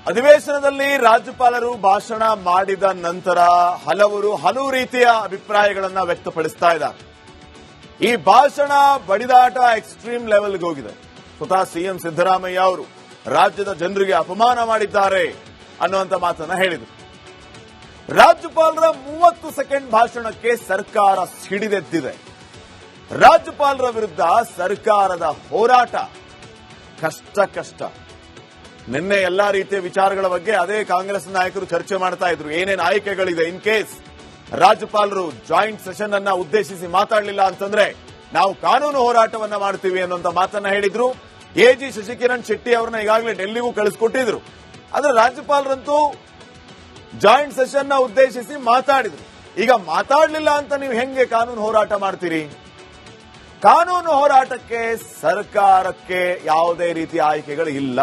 ಅಧಿವೇಶನದಲ್ಲಿ ರಾಜ್ಯಪಾಲರು ಭಾಷಣ ಮಾಡಿದ ನಂತರ ಹಲವು ರೀತಿಯ ಅಭಿಪ್ರಾಯಗಳನ್ನ ವ್ಯಕ್ತಪಡಿಸ್ತಾ ಇದ್ದಾರೆ. ಈ ಭಾಷಣ ಬಡಿದಾಟ ಎಕ್ಸ್ಟ್ರೀಮ್ ಲೆವೆಲ್ಗೆ ಹೋಗಿದೆ. ಸ್ವತಃ ಸಿಎಂ ಸಿದ್ದರಾಮಯ್ಯ ಅವರು ರಾಜ್ಯದ ಜನರಿಗೆ ಅಪಮಾನ ಮಾಡಿದ್ದಾರೆ ಅನ್ನುವಂತ ಮಾತನ್ನ ಹೇಳಿದರು. ರಾಜ್ಯಪಾಲರ 30 ಸೆಕೆಂಡ್ ಭಾಷಣಕ್ಕೆ ಸರ್ಕಾರ ಸಿಡಿದೆದ್ದಿದೆ. ರಾಜ್ಯಪಾಲರ ವಿರುದ್ಧ ಸರ್ಕಾರದ ಹೋರಾಟ ಕಷ್ಟ. ನಿನ್ನೆ ಎಲ್ಲಾ ರೀತಿಯ ವಿಚಾರಗಳ ಬಗ್ಗೆ ಅದೇ ಕಾಂಗ್ರೆಸ್ ನಾಯಕರು ಚರ್ಚೆ ಮಾಡ್ತಾ ಇದ್ರು. ಏನೇನು ಆಯ್ಕೆಗಳಿದೆ ಇನ್ ಕೇಸ್ ರಾಜ್ಯಪಾಲರು ಜಾಯಿಂಟ್ ಸೆಷನ್ ಅನ್ನ ಉದ್ದೇಶಿಸಿ ಮಾತಾಡಲಿಲ್ಲ ಅಂತಂದ್ರೆ ನಾವು ಕಾನೂನು ಹೋರಾಟವನ್ನ ಮಾಡ್ತೀವಿ ಅನ್ನುವಂತ ಮಾತನ್ನ ಹೇಳಿದ್ರು. ಎಜಿ ಶಶಿಕಿರಣ್ ಶೆಟ್ಟಿ ಅವರನ್ನ ಈಗಾಗಲೇ ಡೆಲ್ಲಿಗೂ ಕಳಿಸ್ಕೊಟ್ಟಿದ್ರು. ಆದ್ರೆ ರಾಜ್ಯಪಾಲರಂತೂ ಜಾಯಿಂಟ್ ಸೆಷನ್ ನ ಉದ್ದೇಶಿಸಿ ಮಾತಾಡಿದ್ರು. ಈಗ ಮಾತಾಡಲಿಲ್ಲ ಅಂತ ನೀವು ಹೆಂಗೆ ಕಾನೂನು ಹೋರಾಟ ಮಾಡ್ತೀರಿ? ಕಾನೂನು ಹೋರಾಟಕ್ಕೆ ಸರ್ಕಾರಕ್ಕೆ ಯಾವುದೇ ರೀತಿಯ ಆಯ್ಕೆಗಳು ಇಲ್ಲ.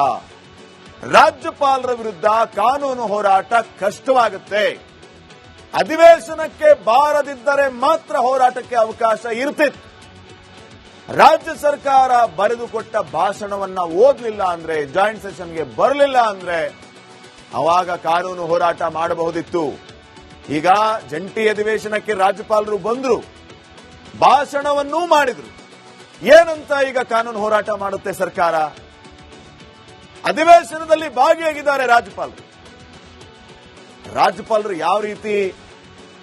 ರಾಜ್ಯಪಾಲರ ವಿರುದ್ಧ ಕಾನೂನು ಹೋರಾಟ ಕಷ್ಟವಾಗುತ್ತೆ. ಅಧಿವೇಶನಕ್ಕೆ ಬಾರದಿದ್ದರೆ ಮಾತ್ರ ಹೋರಾಟಕ್ಕೆ ಅವಕಾಶ ಇರ್ತಿತ್ತು. ರಾಜ್ಯ ಸರ್ಕಾರ ಬರೆದುಕೊಟ್ಟ ಭಾಷಣವನ್ನ ಓದಲಿಲ್ಲ ಅಂದ್ರೆ, ಜಾಯಿಂಟ್ ಸೆಷನ್ಗೆ ಬರಲಿಲ್ಲ ಅಂದ್ರೆ ಅವಾಗ ಕಾನೂನು ಹೋರಾಟ ಮಾಡಬಹುದಿತ್ತು. ಈಗ ಜಂಟಿ ಅಧಿವೇಶನಕ್ಕೆ ರಾಜ್ಯಪಾಲರು ಬಂದ್ರು, ಭಾಷಣವನ್ನೂ ಮಾಡಿದ್ರು. ಏನಂತ ಈಗ ಕಾನೂನು ಹೋರಾಟ ಮಾಡುತ್ತೆ ಸರ್ಕಾರ? ಅಧಿವೇಶನದಲ್ಲಿ ಭಾಗಿಯಾಗಿದ್ದಾರೆ ರಾಜ್ಯಪಾಲರು ಯಾವ ರೀತಿ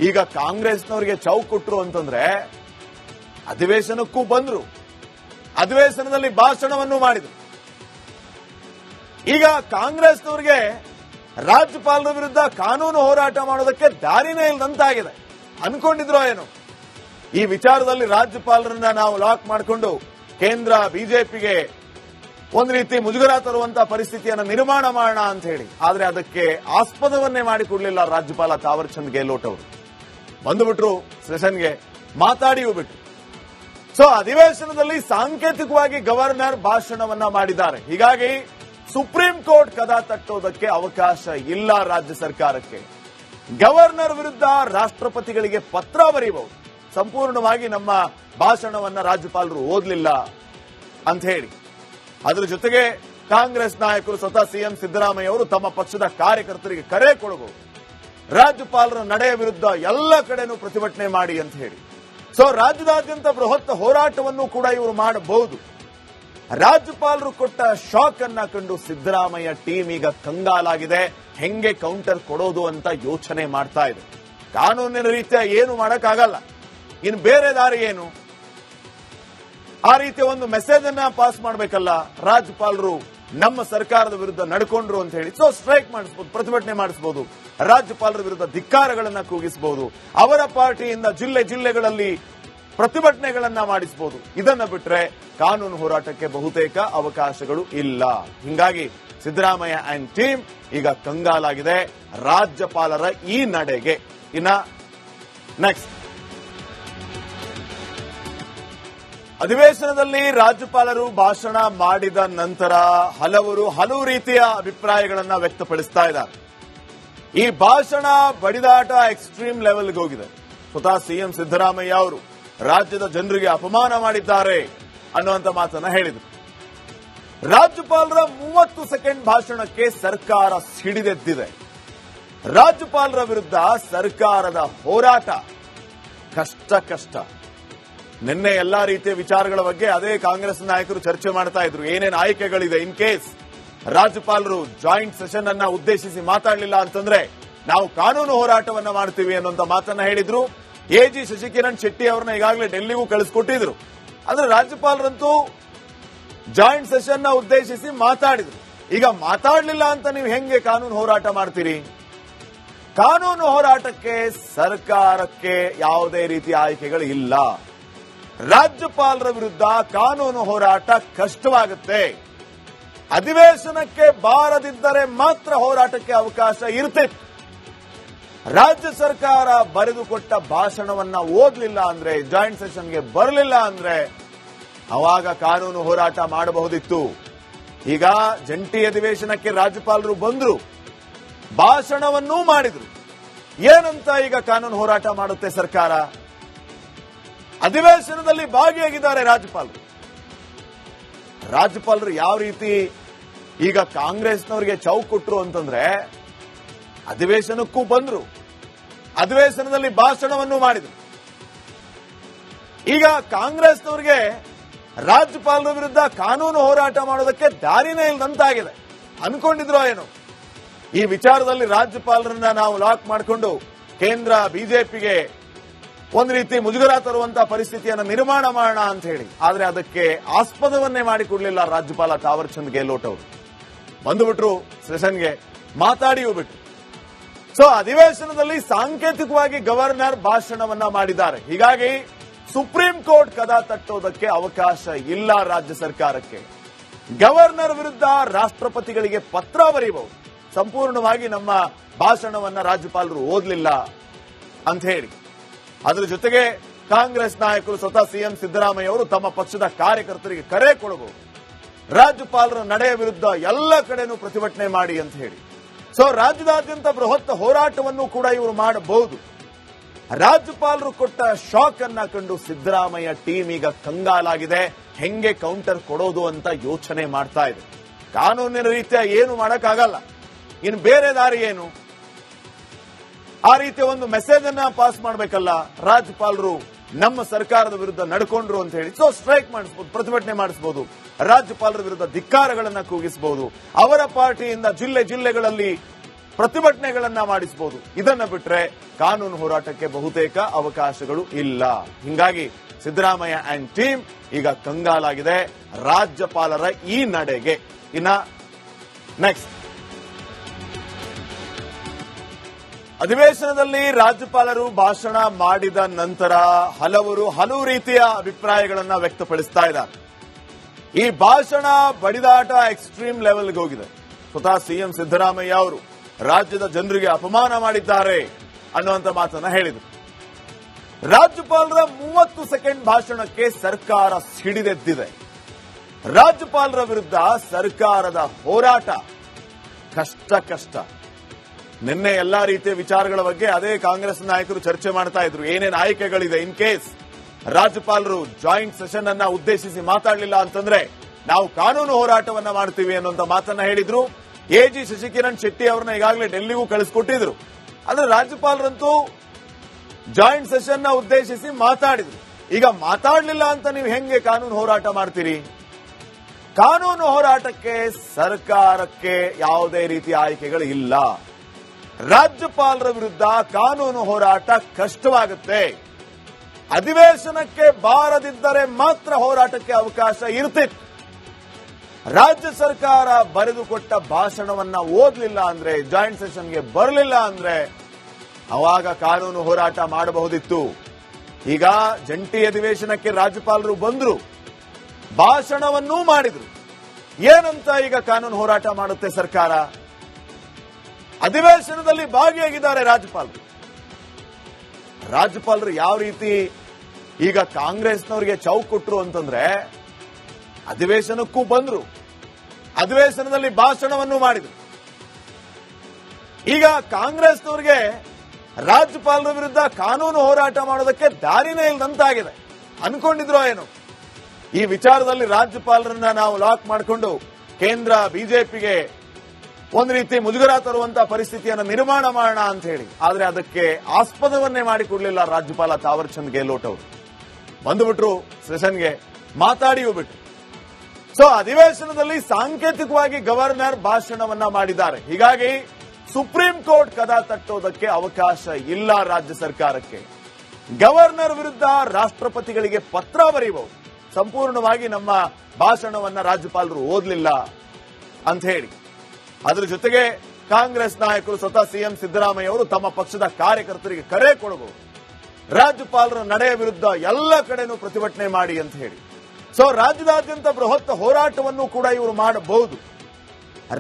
ಈಗ ಕಾಂಗ್ರೆಸ್ನವರಿಗೆ ಚೌಕ್ ಕೊಟ್ರು ಅಂತಂದ್ರೆ, ಅಧಿವೇಶನಕ್ಕೂ ಬಂದ್ರು, ಅಧಿವೇಶನದಲ್ಲಿ ಭಾಷಣವನ್ನು ಮಾಡಿದ್ರು. ಈಗ ಕಾಂಗ್ರೆಸ್ನವರಿಗೆ ರಾಜ್ಯಪಾಲರ ವಿರುದ್ಧ ಕಾನೂನು ಹೋರಾಟ ಮಾಡೋದಕ್ಕೆ ದಾರಿನೇ ಇಲ್ಲದಂತಾಗಿದೆ. ಅನ್ಕೊಂಡಿದ್ರೋ ಏನು ಈ ವಿಚಾರದಲ್ಲಿ ರಾಜ್ಯಪಾಲರನ್ನ ನಾವು ಲಾಕ್ ಮಾಡಿಕೊಂಡು ಕೇಂದ್ರ ಬಿಜೆಪಿಗೆ ಒಂದು ರೀತಿ ಮುಜುಗರ ತರುವಂತಹ ಪರಿಸ್ಥಿತಿಯನ್ನು ನಿರ್ಮಾಣ ಮಾಡೋಣ ಅಂತ ಹೇಳಿ. ಆದ್ರೆ ಅದಕ್ಕೆ ಆಸ್ಪದವನ್ನೇ ಮಾಡಿಕೊಡ್ಲಿಲ್ಲ ರಾಜ್ಯಪಾಲ ತಾವರ್ ಚಂದ್ ಗೆಹ್ಲೋಟ್ ಅವರು. ಬಂದುಬಿಟ್ರು ಸೆಷನ್ಗೆ, ಮಾತಾಡಿಯೂ ಬಿಟ್ರು. ಸೊ ಅಧಿವೇಶನದಲ್ಲಿ ಸಾಂಕೇತಿಕವಾಗಿ ಗವರ್ನರ್ ಭಾಷಣವನ್ನ ಮಾಡಿದ್ದಾರೆ. ಹೀಗಾಗಿ ಸುಪ್ರೀಂ ಕೋರ್ಟ್ ಕದ ತಟ್ಟೋದಕ್ಕೆ ಅವಕಾಶ ಇಲ್ಲ ರಾಜ್ಯ ಸರ್ಕಾರಕ್ಕೆ. ಗವರ್ನರ್ ವಿರುದ್ಧ ರಾಷ್ಟ್ರಪತಿಗಳಿಗೆ ಪತ್ರ ಬರೀಬಹುದು, ಸಂಪೂರ್ಣವಾಗಿ ನಮ್ಮ ಭಾಷಣವನ್ನ ರಾಜ್ಯಪಾಲರು ಓದಲಿಲ್ಲ ಅಂತ ಹೇಳಿ. ಅದರ ಜೊತೆಗೆ ಕಾಂಗ್ರೆಸ್ ನಾಯಕರು ಸ್ವತಃ ಸಿಎಂ ಸಿದ್ದರಾಮಯ್ಯ ಅವರು ತಮ್ಮ ಪಕ್ಷದ ಕಾರ್ಯಕರ್ತರಿಗೆ ಕರೆ ಕೊಡಬಹುದು, ರಾಜ್ಯಪಾಲರ ನಡೆಯ ವಿರುದ್ಧ ಎಲ್ಲ ಕಡೆನೂ ಪ್ರತಿಭಟನೆ ಮಾಡಿ ಅಂತ ಹೇಳಿ. ಸೊ ರಾಜ್ಯದಾದ್ಯಂತ ಬೃಹತ್ ಹೋರಾಟವನ್ನು ಕೂಡ ಇವರು ಮಾಡಬಹುದು. ರಾಜ್ಯಪಾಲರು ಕೊಟ್ಟ ಶಾಕ್ ಅನ್ನ ಕಂಡು ಸಿದ್ದರಾಮಯ್ಯ ಟೀಮ್ ಈಗ ಕಂಗಾಲಾಗಿದೆ. ಹೆಂಗೆ ಕೌಂಟರ್ ಕೊಡೋದು ಅಂತ ಯೋಚನೆ ಮಾಡ್ತಾ ಇದೆ. ಕಾನೂನಿನ ರೀತಿಯ ಏನು ಮಾಡಕ್ಕಾಗಲ್ಲ, ಇನ್ನು ಬೇರೆ ದಾರಿ ಏನು? ಆ ರೀತಿಯ ಒಂದು ಮೆಸೇಜ್ ಅನ್ನ ಪಾಸ್ ಮಾಡಬೇಕಲ್ಲ. ರಾಜ್ಯಪಾಲರು ನಮ್ಮ ಸರ್ಕಾರದ ವಿರುದ್ಧ ನಡ್ಕೊಂಡ್ರು ಅಂತ ಹೇಳಿ ಸೊ ಸ್ಟ್ರೈಕ್ ಮಾಡಿಸಬಹುದು, ಪ್ರತಿಭಟನೆ ಮಾಡಿಸಬಹುದು, ರಾಜ್ಯಪಾಲರ ವಿರುದ್ಧ ಧಿಕ್ಕಾರಗಳನ್ನ ಕೂಗಿಸಬಹುದು, ಅವರ ಪಾರ್ಟಿಯಿಂದ ಜಿಲ್ಲೆಗಳಲ್ಲಿ ಪ್ರತಿಭಟನೆಗಳನ್ನ ಮಾಡಿಸಬಹುದು. ಇದನ್ನ ಬಿಟ್ರೆ ಕಾನೂನು ಹೋರಾಟಕ್ಕೆ ಬಹುತೇಕ ಅವಕಾಶಗಳು ಇಲ್ಲ. ಹಿಂಗಾಗಿ ಸಿದ್ದರಾಮಯ್ಯ ಅಂಡ್ ಟೀಮ್ ಈಗ ಕಂಗಾಲಾಗಿದೆ ರಾಜ್ಯಪಾಲರ ಈ ನಡೆಗೆ. ಇನ್ನ ನೆಕ್ಸ್ಟ್, ಅಧಿವೇಶನದಲ್ಲಿ ರಾಜ್ಯಪಾಲರು ಭಾಷಣ ಮಾಡಿದ ನಂತರ ಹಲವು ರೀತಿಯ ಅಭಿಪ್ರಾಯಗಳನ್ನ ವ್ಯಕ್ತಪಡಿಸ್ತಾ ಇದ್ದಾರೆ. ಈ ಭಾಷಣ ಬಡಿದಾಟ ಎಕ್ಸ್ಟ್ರೀಮ್ ಲೆವೆಲ್ಗೆ ಹೋಗಿದೆ. ಸ್ವತಃ ಸಿಎಂ ಸಿದ್ದರಾಮಯ್ಯ ಅವರು ರಾಜ್ಯದ ಜನರಿಗೆ ಅಪಮಾನ ಮಾಡಿದ್ದಾರೆ ಅನ್ನುವಂತ ಮಾತನ್ನ ಹೇಳಿದರು. ರಾಜ್ಯಪಾಲರ 30 ಸೆಕೆಂಡ್ ಭಾಷಣಕ್ಕೆ ಸರ್ಕಾರ ಸಿಡಿದೆದ್ದಿದೆ. ರಾಜ್ಯಪಾಲರ ವಿರುದ್ಧ ಸರ್ಕಾರದ ಹೋರಾಟ ಕಷ್ಟ. ನಿನ್ನೆ ಎಲ್ಲಾ ರೀತಿಯ ವಿಚಾರಗಳ ಬಗ್ಗೆ ಅದೇ ಕಾಂಗ್ರೆಸ್ ನಾಯಕರು ಚರ್ಚೆ ಮಾಡ್ತಾ ಇದ್ರು. ಏನೇನು ಆಯ್ಕೆಗಳಿದೆ ಇನ್ ಕೇಸ್ ರಾಜ್ಯಪಾಲರು ಜಾಯಿಂಟ್ ಸೆಷನ್ ಅನ್ನ ಉದ್ದೇಶಿಸಿ ಮಾತಾಡಲಿಲ್ಲ ಅಂತಂದ್ರೆ ನಾವು ಕಾನೂನು ಹೋರಾಟವನ್ನ ಮಾಡ್ತೀವಿ ಅನ್ನುವಂತ ಮಾತನ್ನ ಹೇಳಿದ್ರು. ಎಜಿ ಶಶಿಕಿರಣ್ ಶೆಟ್ಟಿ ಅವರನ್ನ ಈಗಾಗಲೇ ಡೆಲ್ಲಿಗೂ ಕಳಿಸ್ಕೊಟ್ಟಿದ್ರು. ಆದ್ರೆ ರಾಜ್ಯಪಾಲರಂತೂ ಜಾಯಿಂಟ್ ಸೆಷನ್ ನ ಉದ್ದೇಶಿಸಿ ಮಾತಾಡಿದ್ರು. ಈಗ ಮಾತಾಡಲಿಲ್ಲ ಅಂತ ನೀವು ಹೆಂಗೆ ಕಾನೂನು ಹೋರಾಟ ಮಾಡ್ತೀರಿ? ಕಾನೂನು ಹೋರಾಟಕ್ಕೆ ಸರ್ಕಾರಕ್ಕೆ ಯಾವುದೇ ರೀತಿಯ ಆಯ್ಕೆಗಳು ಇಲ್ಲ. ರಾಜ್ಯಪಾಲರ ವಿರುದ್ಧ ಕಾನೂನು ಹೋರಾಟ ಕಷ್ಟವಾಗುತ್ತೆ. ಅಧಿವೇಶನಕ್ಕೆ ಬಾರದಿದ್ದರೆ ಮಾತ್ರ ಹೋರಾಟಕ್ಕೆ ಅವಕಾಶ ಇರ್ತಿತ್ತು. ರಾಜ್ಯ ಸರ್ಕಾರ ಬರೆದುಕೊಟ್ಟ ಭಾಷಣವನ್ನ ಓದಲಿಲ್ಲ ಅಂದ್ರೆ, ಜಾಯಿಂಟ್ ಸೆಷನ್ಗೆ ಬರಲಿಲ್ಲ ಅಂದ್ರೆ ಅವಾಗ ಕಾನೂನು ಹೋರಾಟ ಮಾಡಬಹುದಿತ್ತು. ಈಗ ಜಂಟಿ ಅಧಿವೇಶನಕ್ಕೆ ರಾಜ್ಯಪಾಲರು ಬಂದ್ರು, ಭಾಷಣವನ್ನೂ ಮಾಡಿದ್ರು. ಏನಂತ ಈಗ ಕಾನೂನು ಹೋರಾಟ ಮಾಡುತ್ತೆ ಸರ್ಕಾರ? ಅಧಿವೇಶನದಲ್ಲಿ ಭಾಗಿಯಾಗಿದ್ದಾರೆ ರಾಜ್ಯಪಾಲರು ಯಾವ ರೀತಿ ಈಗ ಕಾಂಗ್ರೆಸ್ನವರಿಗೆ ಚೌಕ್ ಕೊಟ್ರು ಅಂತಂದ್ರೆ ಅಧಿವೇಶನಕ್ಕೂ ಬಂದ್ರು, ಅಧಿವೇಶನದಲ್ಲಿ ಭಾಷಣವನ್ನು ಮಾಡಿದ್ರು. ಈಗ ಕಾಂಗ್ರೆಸ್ನವರಿಗೆ ರಾಜ್ಯಪಾಲರ ವಿರುದ್ಧ ಕಾನೂನು ಹೋರಾಟ ಮಾಡೋದಕ್ಕೆ ದಾರಿನೇ ಇಲ್ಲದಂತಾಗಿದೆ. ಅನ್ಕೊಂಡಿದ್ರೋ ಏನು ಈ ವಿಚಾರದಲ್ಲಿ ರಾಜ್ಯಪಾಲರನ್ನ ನಾವು ಲಾಕ್ ಮಾಡಿಕೊಂಡು ಕೇಂದ್ರ ಬಿಜೆಪಿಗೆ ಒಂದು ರೀತಿ ಮುಜುಗರ ತರುವಂತಹ ಪರಿಸ್ಥಿತಿಯನ್ನು ನಿರ್ಮಾಣ ಮಾಡೋಣ ಅಂತ ಹೇಳಿ. ಆದ್ರೆ ಅದಕ್ಕೆ ಆಸ್ಪದವನ್ನೇ ಮಾಡಿಕೊಡ್ಲಿಲ್ಲ ರಾಜ್ಯಪಾಲ ತಾವರ್ ಚಂದ್ ಗೆಹ್ಲೋಟ್ ಅವರು. ಬಂದುಬಿಟ್ರು ಸೆಷನ್ಗೆ, ಮಾತಾಡಿಯೂ ಬಿಟ್ರು. ಸೊ ಅಧಿವೇಶನದಲ್ಲಿ ಸಾಂಕೇತಿಕವಾಗಿ ಗವರ್ನರ್ ಭಾಷಣವನ್ನ ಮಾಡಿದ್ದಾರೆ. ಹೀಗಾಗಿ ಸುಪ್ರೀಂ ಕೋರ್ಟ್ ಕದ ತಟ್ಟೋದಕ್ಕೆ ಅವಕಾಶ ಇಲ್ಲ ರಾಜ್ಯ ಸರ್ಕಾರಕ್ಕೆ. ಗವರ್ನರ್ ವಿರುದ್ಧ ರಾಷ್ಟ್ರಪತಿಗಳಿಗೆ ಪತ್ರ ಬರೀಬಹುದು, ಸಂಪೂರ್ಣವಾಗಿ ನಮ್ಮ ಭಾಷಣವನ್ನ ರಾಜ್ಯಪಾಲರು ಓದಲಿಲ್ಲ ಅಂತ ಹೇಳಿ. ಅದರ ಜೊತೆಗೆ ಕಾಂಗ್ರೆಸ್ ನಾಯಕರು ಸ್ವತಃ ಸಿಎಂ ಸಿದ್ದರಾಮಯ್ಯ ಅವರು ತಮ್ಮ ಪಕ್ಷದ ಕಾರ್ಯಕರ್ತರಿಗೆ ಕರೆ ಕೊಡಬಹುದು, ರಾಜ್ಯಪಾಲರ ನಡೆಯ ವಿರುದ್ಧ ಎಲ್ಲ ಕಡೆನೂ ಪ್ರತಿಭಟನೆ ಮಾಡಿ ಅಂತ ಹೇಳಿ. ಸೊ ರಾಜ್ಯದಾದ್ಯಂತ ಬೃಹತ್ ಹೋರಾಟವನ್ನು ಕೂಡ ಇವರು ಮಾಡಬಹುದು. ರಾಜ್ಯಪಾಲರು ಕೊಟ್ಟ ಶಾಕ್ ಅನ್ನ ಕಂಡು ಸಿದ್ದರಾಮಯ್ಯ ಟೀಮ್ ಈಗ ಕಂಗಾಲಾಗಿದೆ. ಹೆಂಗೆ ಕೌಂಟರ್ ಕೊಡೋದು ಅಂತ ಯೋಚನೆ ಮಾಡ್ತಾ ಇದೆ. ಕಾನೂನಿನ ರೀತಿಯ ಏನು ಮಾಡಕ್ಕಾಗಲ್ಲ, ಇನ್ನು ಬೇರೆ ದಾರಿ ಏನು? ಆ ರೀತಿಯ ಒಂದು ಮೆಸೇಜ್ ಅನ್ನ ಪಾಸ್ ಮಾಡಬೇಕಲ್ಲ. ರಾಜ್ಯಪಾಲರು ನಮ್ಮ ಸರ್ಕಾರದ ವಿರುದ್ಧ ನಡ್ಕೊಂಡ್ರು ಅಂತ ಹೇಳಿ ಸೊ ಸ್ಟ್ರೈಕ್ ಮಾಡಿಸಬಹುದು, ಪ್ರತಿಭಟನೆ ಮಾಡಿಸಬಹುದು, ರಾಜ್ಯಪಾಲರ ವಿರುದ್ಧ ಧಿಕ್ಕಾರಗಳನ್ನ ಕೂಗಿಸಬಹುದು, ಅವರ ಪಾರ್ಟಿಯಿಂದ ಜಿಲ್ಲೆಗಳಲ್ಲಿ ಪ್ರತಿಭಟನೆಗಳನ್ನ ಮಾಡಿಸಬಹುದು. ಇದನ್ನ ಬಿಟ್ರೆ ಕಾನೂನು ಹೋರಾಟಕ್ಕೆ ಬಹುತೇಕ ಅವಕಾಶಗಳು ಇಲ್ಲ. ಹಿಂಗಾಗಿ ಸಿದ್ದರಾಮಯ್ಯ ಅಂಡ್ ಟೀಮ್ ಈಗ ಕಂಗಾಲಾಗಿದೆ ರಾಜ್ಯಪಾಲರ ಈ ನಡೆಗೆ. ಇನ್ನ ನೆಕ್ಸ್ಟ್ ಅಧಿವೇಶನದಲ್ಲಿ ರಾಜ್ಯಪಾಲರು ಭಾಷಣ ಮಾಡಿದ ನಂತರ ಹಲವು ರೀತಿಯ ಅಭಿಪ್ರಾಯಗಳನ್ನ ವ್ಯಕ್ತಪಡಿಸ್ತಾ ಇದ್ದಾರೆ. ಈ ಭಾಷಣ ಬಡಿದಾಟ ಎಕ್ಸ್ಟ್ರೀಮ್ ಲೆವೆಲ್ಗೆ ಹೋಗಿದೆ. ಸ್ವತಃ ಸಿಎಂ ಸಿದ್ದರಾಮಯ್ಯ ಅವರು ರಾಜ್ಯದ ಜನರಿಗೆ ಅಪಮಾನ ಮಾಡಿದ್ದಾರೆ ಅನ್ನುವಂತ ಮಾತನ್ನ ಹೇಳಿದರು. ರಾಜ್ಯಪಾಲರ 30 ಸೆಕೆಂಡ್ ಭಾಷಣಕ್ಕೆ ಸರ್ಕಾರ ಸಿಡಿದೆದ್ದಿದೆ. ರಾಜ್ಯಪಾಲರ ವಿರುದ್ಧ ಸರ್ಕಾರದ ಹೋರಾಟ ಕಷ್ಟ. ನಿನ್ನೆ ಎಲ್ಲಾ ರೀತಿಯ ವಿಚಾರಗಳ ಬಗ್ಗೆ ಅದೇ ಕಾಂಗ್ರೆಸ್ ನಾಯಕರು ಚರ್ಚೆ ಮಾಡ್ತಾ ಇದ್ರು. ಏನೇನು ಆಯ್ಕೆಗಳಿದೆ ಇನ್ ಕೇಸ್ ರಾಜ್ಯಪಾಲರು ಜಾಯಿಂಟ್ ಸೆಷನ್ ಅನ್ನ ಉದ್ದೇಶಿಸಿ ಮಾತಾಡಲಿಲ್ಲ ಅಂತಂದ್ರೆ ನಾವು ಕಾನೂನು ಹೋರಾಟವನ್ನ ಮಾಡ್ತೀವಿ ಅನ್ನುವಂತ ಮಾತನ್ನ ಹೇಳಿದ್ರು. ಎಜಿ ಶಶಿಕಿರಣ್ ಶೆಟ್ಟಿ ಅವರನ್ನ ಈಗಾಗಲೇ ಡೆಲ್ಲಿಗೂ ಕಳಿಸ್ಕೊಟ್ಟಿದ್ರು. ಆದ್ರೆ ರಾಜ್ಯಪಾಲರಂತೂ ಜಾಯಿಂಟ್ ಸೆಷನ್ ನ ಉದ್ದೇಶಿಸಿ ಮಾತಾಡಿದ್ರು. ಈಗ ಮಾತಾಡಲಿಲ್ಲ ಅಂತ ನೀವು ಹೆಂಗೆ ಕಾನೂನು ಹೋರಾಟ ಮಾಡ್ತೀರಿ? ಕಾನೂನು ಹೋರಾಟಕ್ಕೆ ಸರ್ಕಾರಕ್ಕೆ ಯಾವುದೇ ರೀತಿಯ ಆಯ್ಕೆಗಳು ಇಲ್ಲ. ರಾಜ್ಯಪಾಲರ ವಿರುದ್ಧ ಕಾನೂನು ಹೋರಾಟ ಕಷ್ಟವಾಗುತ್ತೆ. ಅಧಿವೇಶನಕ್ಕೆ ಬಾರದಿದ್ದರೆ ಮಾತ್ರ ಹೋರಾಟಕ್ಕೆ ಅವಕಾಶ ಇರ್ತಿತ್ತು. ರಾಜ್ಯ ಸರ್ಕಾರ ಬರೆದುಕೊಟ್ಟ ಭಾಷಣವನ್ನ ಓದಲಿಲ್ಲ ಅಂದ್ರೆ, ಜಾಯಿಂಟ್ ಸೆಷನ್ಗೆ ಬರಲಿಲ್ಲ ಅಂದ್ರೆ ಅವಾಗ ಕಾನೂನು ಹೋರಾಟ ಮಾಡಬಹುದಿತ್ತು. ಈಗ ಜಂಟಿ ಅಧಿವೇಶನಕ್ಕೆ ರಾಜ್ಯಪಾಲರು ಬಂದ್ರು, ಭಾಷಣವನ್ನೂ ಮಾಡಿದ್ರು. ಏನಂತ ಈಗ ಕಾನೂನು ಹೋರಾಟ ಮಾಡುತ್ತೆ ಸರ್ಕಾರ? ಅಧಿವೇಶನದಲ್ಲಿ ಭಾಗಿಯಾಗಿದ್ದಾರೆ ರಾಜ್ಯಪಾಲರು ಯಾವ ರೀತಿ ಈಗ ಕಾಂಗ್ರೆಸ್ನವರಿಗೆ ಚೌಕ್ ಕೊಟ್ರು ಅಂತಂದ್ರೆ ಅಧಿವೇಶನಕ್ಕೂ ಬಂದ್ರು, ಅಧಿವೇಶನದಲ್ಲಿ ಭಾಷಣವನ್ನು ಮಾಡಿದ್ರು. ಈಗ ಕಾಂಗ್ರೆಸ್ನವರಿಗೆ ರಾಜ್ಯಪಾಲರ ವಿರುದ್ಧ ಕಾನೂನು ಹೋರಾಟ ಮಾಡೋದಕ್ಕೆ ದಾರಿನೇ ಇಲ್ಲದಂತಾಗಿದೆ. ಅನ್ಕೊಂಡಿದ್ರೋ ಏನು ಈ ವಿಚಾರದಲ್ಲಿ ರಾಜ್ಯಪಾಲರನ್ನ ನಾವು ಲಾಕ್ ಮಾಡಿಕೊಂಡು ಕೇಂದ್ರ ಬಿಜೆಪಿಗೆ ಒಂದು ರೀತಿ ಮುಜುಗರ ತರುವಂತಹ ಪರಿಸ್ಥಿತಿಯನ್ನು ನಿರ್ಮಾಣ ಮಾಡೋಣ ಅಂತ ಹೇಳಿ. ಆದ್ರೆ ಅದಕ್ಕೆ ಆಸ್ಪದವನ್ನೇ ಮಾಡಿಕೊಡ್ಲಿಲ್ಲ ರಾಜ್ಯಪಾಲ ತಾವರ್ ಚಂದ್ ಗೆಹ್ಲೋಟ್ ಅವರು. ಬಂದುಬಿಟ್ರು ಸೆಷನ್ಗೆ, ಮಾತಾಡಿಯೂ ಬಿಟ್ರು. ಸೊ ಅಧಿವೇಶನದಲ್ಲಿ ಸಾಂಕೇತಿಕವಾಗಿ ಗವರ್ನರ್ ಭಾಷಣವನ್ನ ಮಾಡಿದ್ದಾರೆ. ಹೀಗಾಗಿ ಸುಪ್ರೀಂ ಕೋರ್ಟ್ ಕದ ತಟ್ಟೋದಕ್ಕೆ ಅವಕಾಶ ಇಲ್ಲ ರಾಜ್ಯ ಸರ್ಕಾರಕ್ಕೆ. ಗವರ್ನರ್ ವಿರುದ್ಧ ರಾಷ್ಟ್ರಪತಿಗಳಿಗೆ ಪತ್ರ ಬರೀಬಹುದು, ಸಂಪೂರ್ಣವಾಗಿ ನಮ್ಮ ಭಾಷಣವನ್ನ ರಾಜ್ಯಪಾಲರು ಓದಲಿಲ್ಲ ಅಂತ ಹೇಳಿ. ಅದರ ಜೊತೆಗೆ ಕಾಂಗ್ರೆಸ್ ನಾಯಕರು ಸ್ವತಃ ಸಿಎಂ ಸಿದ್ದರಾಮಯ್ಯ ಅವರು ತಮ್ಮ ಪಕ್ಷದ ಕಾರ್ಯಕರ್ತರಿಗೆ ಕರೆ ಕೊಡಬಹುದು, ರಾಜ್ಯಪಾಲರ ನಡೆಯ ವಿರುದ್ಧ ಎಲ್ಲ ಕಡೆನೂ ಪ್ರತಿಭಟನೆ ಮಾಡಿ ಅಂತ ಹೇಳಿ. ಸೊ ರಾಜ್ಯದಾದ್ಯಂತ ಬೃಹತ್ ಹೋರಾಟವನ್ನು ಕೂಡ ಇವರು ಮಾಡಬಹುದು.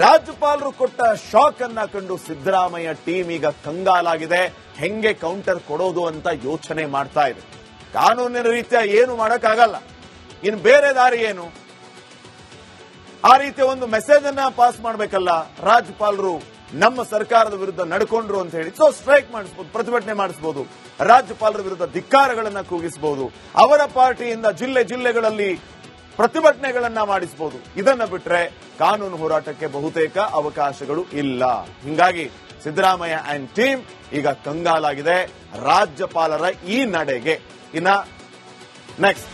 ರಾಜ್ಯಪಾಲರು ಕೊಟ್ಟ ಶಾಕ್ ಅನ್ನ ಕಂಡು ಸಿದ್ದರಾಮಯ್ಯ ಟೀಮ್ ಈಗ ಕಂಗಾಲಾಗಿದೆ. ಹೆಂಗೆ ಕೌಂಟರ್ ಕೊಡೋದು ಅಂತ ಯೋಚನೆ ಮಾಡ್ತಾ ಇದೆ. ಕಾನೂನಿನ ರೀತಿಯ ಏನು ಮಾಡಕ್ಕಾಗಲ್ಲ, ಇನ್ನು ಬೇರೆ ದಾರಿ ಏನು? ಆ ರೀತಿಯ ಒಂದು ಮೆಸೇಜ್ ಅನ್ನ ಪಾಸ್ ಮಾಡಬೇಕಲ್ಲ. ರಾಜ್ಯಪಾಲರು ನಮ್ಮ ಸರ್ಕಾರದ ವಿರುದ್ಧ ನಡ್ಕೊಂಡ್ರು ಅಂತ ಹೇಳಿ ಸೊ ಸ್ಟ್ರೈಕ್ ಮಾಡಿಸಬಹುದು, ಪ್ರತಿಭಟನೆ ಮಾಡಿಸಬಹುದು, ರಾಜ್ಯಪಾಲರ ವಿರುದ್ಧ ಧಿಕ್ಕಾರಗಳನ್ನ ಕೂಗಿಸಬಹುದು, ಅವರ ಪಾರ್ಟಿಯಿಂದ ಜಿಲ್ಲೆಗಳಲ್ಲಿ ಪ್ರತಿಭಟನೆಗಳನ್ನ ಮಾಡಿಸಬಹುದು. ಇದನ್ನ ಬಿಟ್ರೆ ಕಾನೂನು ಹೋರಾಟಕ್ಕೆ ಬಹುತೇಕ ಅವಕಾಶಗಳು ಇಲ್ಲ. ಹಿಂಗಾಗಿ ಸಿದ್ದರಾಮಯ್ಯ ಅಂಡ್ ಟೀಮ್ ಈಗ ಕಂಗಾಲಾಗಿದೆ ರಾಜ್ಯಪಾಲರ ಈ ನಡೆಗೆ. ಇನ್ನ ನೆಕ್ಸ್ಟ್